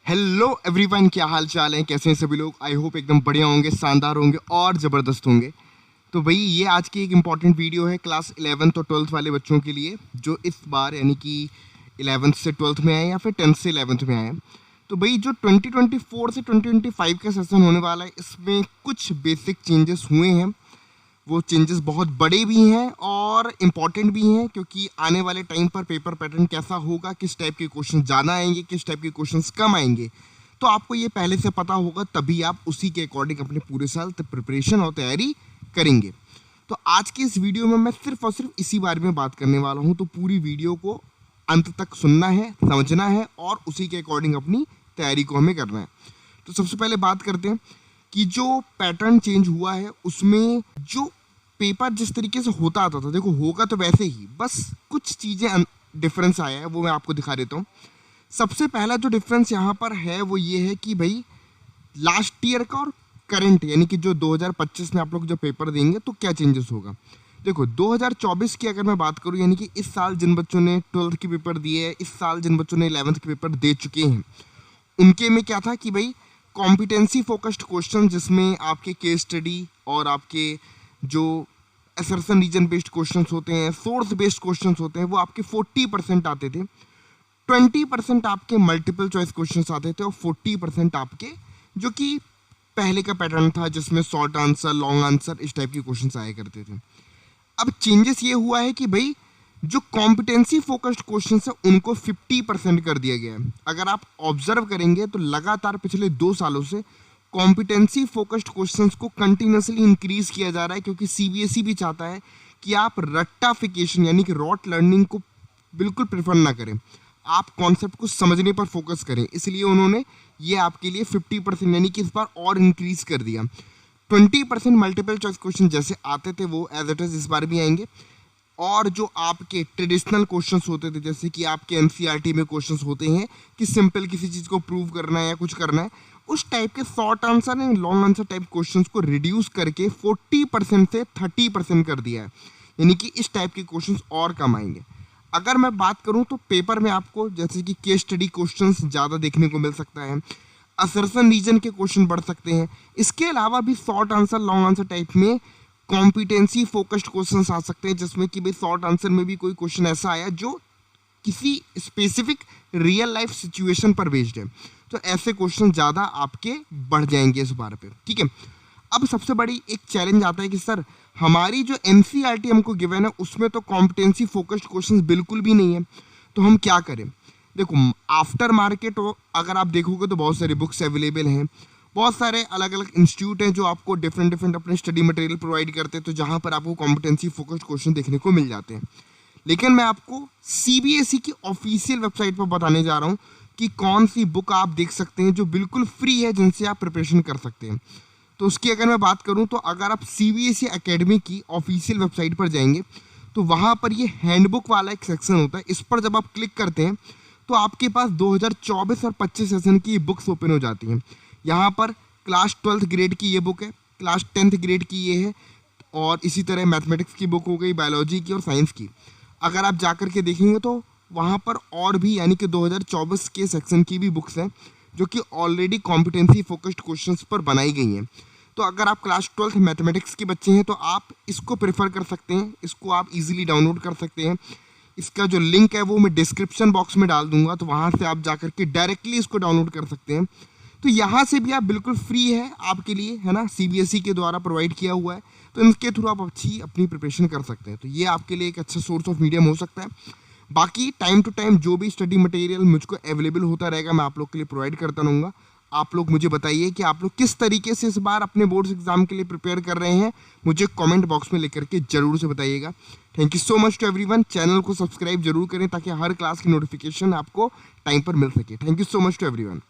Hello everyone, क्या हाल चाल है, कैसे हैं सभी लोग। आई होप एकदम बढ़िया होंगे, शानदार होंगे और ज़बरदस्त होंगे। तो भाई ये आज की एक इम्पॉर्टेंट वीडियो है क्लास 11th और 12th वाले बच्चों के लिए, जो इस बार यानी कि 11th से 12th में आए या फिर 10th से 11th में आए। तो भाई जो 2024 से 2025 का सेशन होने वाला है, इसमें कुछ बेसिक चेंजेस हुए हैं। वो चेंजेस बहुत बड़े भी हैं और इम्पॉर्टेंट भी हैं, क्योंकि आने वाले टाइम पर पेपर पैटर्न कैसा होगा, किस टाइप के क्वेश्चन ज़्यादा आएंगे, किस टाइप के क्वेश्चन कम आएंगे, तो आपको ये पहले से पता होगा, तभी आप उसी के अकॉर्डिंग अपने पूरे साल प्रिपरेशन और तैयारी करेंगे। तो आज की इस वीडियो में मैं सिर्फ और सिर्फ इसी बारे में बात करने वाला हूँ। तो पूरी वीडियो को अंत तक सुनना है, समझना है और उसी के अकॉर्डिंग अपनी तैयारी को हमें करना है। तो सबसे पहले बात करते हैं कि जो पैटर्न चेंज हुआ है उसमें जो पेपर जिस तरीके से होता आता था, देखो होगा तो वैसे ही, बस कुछ चीज़ें डिफरेंस आया है, वो मैं आपको दिखा देता हूँ। सबसे पहला जो डिफरेंस यहाँ पर है वो ये है कि भाई लास्ट ईयर का और करंट यानी कि जो 2025 में आप लोग जो पेपर देंगे तो क्या चेंजेस होगा। देखो 2024 की अगर मैं बात करूँ, यानी कि इस साल जिन बच्चों ने 12th के पेपर दिए हैं, इस साल जिन बच्चों ने 11th के पेपर दे चुके हैं, उनके में क्या था कि भाई कॉम्पिटेंसी फोकस्ड क्वेश्चन, जिसमें आपके केस स्टडी और आपके जो असर्शन रीजन बेस्ड क्वेश्चंस होते हैं, सोर्स बेस्ड क्वेश्चंस होते हैं, वो आपके 40% आते थे। 20% आपके मल्टीपल चॉइस क्वेश्चंस आते थे और 40% आपके जो कि पहले का पैटर्न था, जिसमें शॉर्ट आंसर, लॉन्ग आंसर, इस टाइप के क्वेश्चंस आया करते थे। अब चेंजेस ये हुआ है कि भाई जो कॉम्पिटेंसी फोकस्ड क्वेश्चंस है उनको 50% कर दिया गया है। अगर आप ऑब्जर्व करेंगे तो लगातार पिछले 2 सालों से कॉम्पिटेंसी फोकस्ड क्वेश्चंस को कंटिन्यूसली इंक्रीज किया जा रहा है, क्योंकि सीबीएसई भी चाहता है कि आप रट्टाफिकेशन यानी कि रॉट लर्निंग को बिल्कुल प्रेफर ना करें, आप कॉन्सेप्ट को समझने पर फोकस करें। इसलिए उन्होंने ये आपके लिए 50% यानी कि इस बार और इंक्रीज कर दिया। 20% मल्टीपल चॉइस क्वेश्चन जैसे आते थे वो एज इट इज इस बार भी आएंगे, और जो आपके ट्रेडिशनल क्वेश्चंस होते थे, जैसे कि आपके एनसीईआरटी में क्वेश्चंस होते हैं कि सिंपल किसी चीज़ को प्रूव करना है या कुछ करना है, उस टाइप के short answer and long answer type questions को रिड्यूस करके 40% से 30% कर दिया है। यानी कि इस टाइप के क्वेश्चंस और कम आएंगे। अगर मैं बात करूं तो पेपर में आपको जैसे कि केस स्टडी क्वेश्चंस ज़्यादा देखने को मिल सकता है, असर्शन रीजन के क्वेश्चन बढ़ सकते हैं। इसके अलावा भी short answer, long answer type में कॉम्पिटेंसी फोकस्ड क्वेश्चंस आ सकते हैं, जिसमें कि भाई शॉर्ट आंसर में भी कोई क्वेश्चन ऐसा आया जो किसी स्पेसिफिक रियल लाइफ सिचुएशन पर बेस्ड है, तो ऐसे क्वेश्चन ज़्यादा आपके बढ़ जाएंगे इस बार पे। ठीक है, अब सबसे बड़ी एक चैलेंज आता है कि सर हमारी जो एनसीईआरटी हमको गिवन है उसमें तो कॉम्पिटेंसी फोकस्ड क्वेश्चंस बिल्कुल भी नहीं है, तो हम क्या करें। देखो आफ्टर मार्केट अगर आप देखोगे तो बहुत सारी बुक्स अवेलेबल हैं, बहुत सारे अलग अलग इंस्टीट्यूट हैं जो आपको डिफरेंट अपने स्टडी मटेरियल प्रोवाइड करते हैं, तो जहाँ पर आपको कॉम्पिटेंसी फोकस्ड क्वेश्चन देखने को मिल जाते हैं। लेकिन मैं आपको सीबीएसई की ऑफिशियल वेबसाइट पर बताने जा रहा हूँ कि कौन सी बुक आप देख सकते हैं जो बिल्कुल फ्री है, जिनसे आप प्रिपरेशन कर सकते हैं। तो उसकी अगर मैं बात करूं तो अगर आप सीबीएसई एकेडमी की ऑफिशियल वेबसाइट पर जाएंगे तो वहां पर ये हैंडबुक वाला एक सेक्शन होता है। इस पर जब आप क्लिक करते हैं तो आपके पास 2024 और 25 सेशन की बुक्स ओपन हो जाती हैं। यहाँ पर क्लास 12th ग्रेड की ये बुक है, क्लास 10th ग्रेड की ये है, और इसी तरह मैथमेटिक्स की बुक हो गई, बायोलॉजी की और साइंस की। अगर आप जाकर के देखेंगे तो वहाँ पर और भी यानी कि 2024 के सेक्शन की भी बुक्स हैं जो कि ऑलरेडी कॉम्पिटेंसी फोकस्ड क्वेश्चंस पर बनाई गई हैं। तो अगर आप क्लास 12th मैथमेटिक्स के बच्चे हैं तो आप इसको प्रेफर कर सकते हैं, इसको आप इजीली डाउनलोड कर सकते हैं। इसका जो लिंक है वो मैं डिस्क्रिप्शन बॉक्स में डाल दूंगा, तो वहाँ से आप जाकर के डायरेक्टली इसको डाउनलोड कर सकते हैं। तो यहाँ से भी आप बिल्कुल फ्री है आपके लिए, है ना, सीबीएसई के द्वारा प्रोवाइड किया हुआ है, तो इनके थ्रू आप अच्छी अपनी प्रिपरेशन कर सकते हैं। तो ये आपके लिए एक अच्छा सोर्स ऑफ मीडियम हो सकता है। बाकी टाइम टू टाइम जो भी स्टडी मटेरियल मुझको अवेलेबल होता रहेगा मैं आप लोग के लिए प्रोवाइड करता रहूँगा। आप लोग मुझे बताइए कि आप लोग किस तरीके से इस बार अपने बोर्ड्स एग्जाम के लिए प्रिपेयर कर रहे हैं, मुझे कमेंट बॉक्स में लिख करके जरूर से बताइएगा। Thank you so much to everyone. Channel को सब्सक्राइब जरूर करें ताकि हर क्लास की नोटिफिकेशन आपको टाइम पर मिल सके। Thank you so much to everyone.